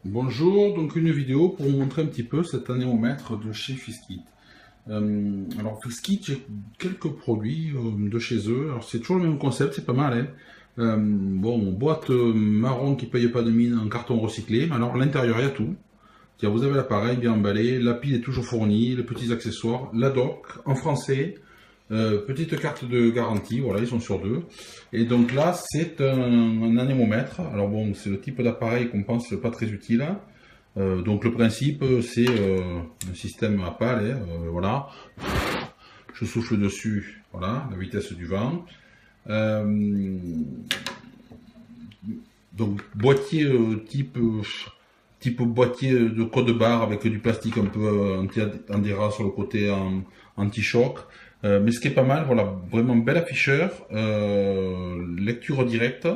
Bonjour, donc une vidéo pour vous montrer un petit peu cet anémomètre de chez Fiskit. Alors Fiskit, j'ai quelques produits de chez eux. Alors c'est toujours le même concept, c'est pas mal. Hein. Bon, boîte marron qui paye pas de mine en carton recyclé. Mais alors à l'intérieur il y a tout. Vous avez l'appareil bien emballé, la pile est toujours fournie, les petits accessoires, la dock en français. Petite carte de garantie, voilà, ils sont sur deux. Et donc là, c'est un anémomètre. Alors bon, c'est le type d'appareil qu'on pense pas très utile. Donc le principe, c'est un système à pale, hein, voilà. Je souffle dessus, voilà, la vitesse du vent. Donc boîtier type boîtier de code barre avec du plastique un peu anti-adhérent sur le côté anti-choc. Mais ce qui est pas mal, voilà, vraiment bel afficheur, lecture directe,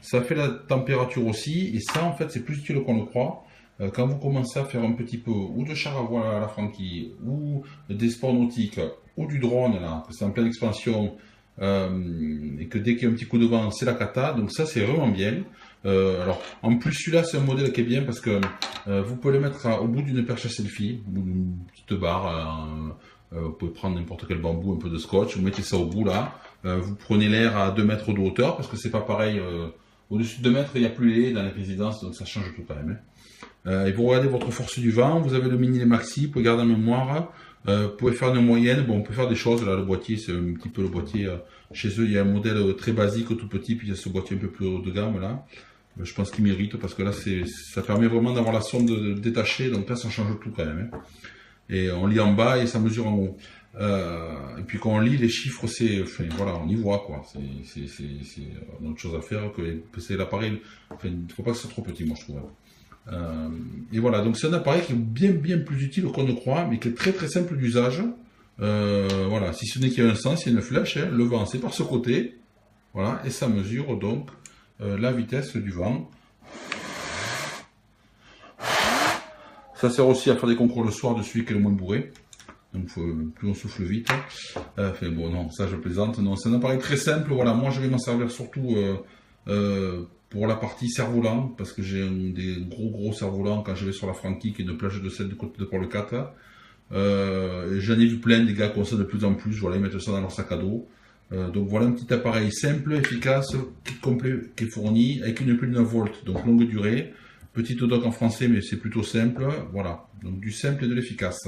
ça fait la température aussi, et ça en fait c'est plus utile qu'on le croit. Quand vous commencez à faire un petit peu ou de char à voile à la Frankie, ou des sports nautiques, ou du drone là, que c'est en pleine expansion, et que dès qu'il y a un petit coup de vent, c'est la cata, donc ça c'est vraiment bien. Alors, en plus, celui-là, c'est un modèle qui est bien parce que vous pouvez le mettre au bout d'une perche à selfie, au bout d'une petite barre. Vous pouvez prendre n'importe quel bambou, un peu de scotch, vous mettez ça au bout là. Vous prenez l'air à 2 mètres de hauteur parce que c'est pas pareil. Au-dessus de 2 mètres, il n'y a plus les haies dans les résidences, donc ça change tout quand même. Hein. Et vous regardez votre force du vent, vous avez le mini et le maxi, vous pouvez garder en mémoire. Vous pouvez faire une moyenne, bon, on peut faire des choses. Là, le boîtier, c'est un petit peu le boîtier. Chez eux, il y a un modèle très basique, tout petit, puis il y a ce boîtier un peu plus haut de gamme là. Je pense qu'il mérite parce que là, ça permet vraiment d'avoir la sonde détachée. Donc là, ça change tout quand même. Hein. Et on lit en bas et ça mesure en haut. Et puis quand on lit les chiffres, enfin, voilà, on y voit quoi. C'est autre chose à faire que c'est l'appareil. Enfin, il ne faut pas que ce soit trop petit, moi je trouve. Et voilà, donc c'est un appareil qui est bien plus utile qu'on ne croit, mais qui est très simple d'usage. Voilà, si ce n'est qu'il y a un sens, il y a une flèche. Hein, le vent, c'est par ce côté. Voilà, et ça mesure donc la vitesse du vent. Ça sert aussi à faire des concours le soir de celui qui est le moins bourré. Donc plus on souffle vite. Enfin bon, non, ça je plaisante. Non, c'est un appareil très simple. Voilà, moi je vais m'en servir surtout pour la partie cerf-volant, parce que j'ai des gros cerfs-volants quand je vais sur la Frankie, qui est une plage de Sète de côté de Port-le-4. J'en ai vu plein des gars comme ça de plus en plus. Voilà, ils mettent ça dans leur sac à dos. Donc voilà un petit appareil simple, efficace, kit complet qui est fourni avec une pile 9 volts, donc longue durée. Petite dock en français, mais c'est plutôt simple. Voilà, donc du simple et de l'efficace.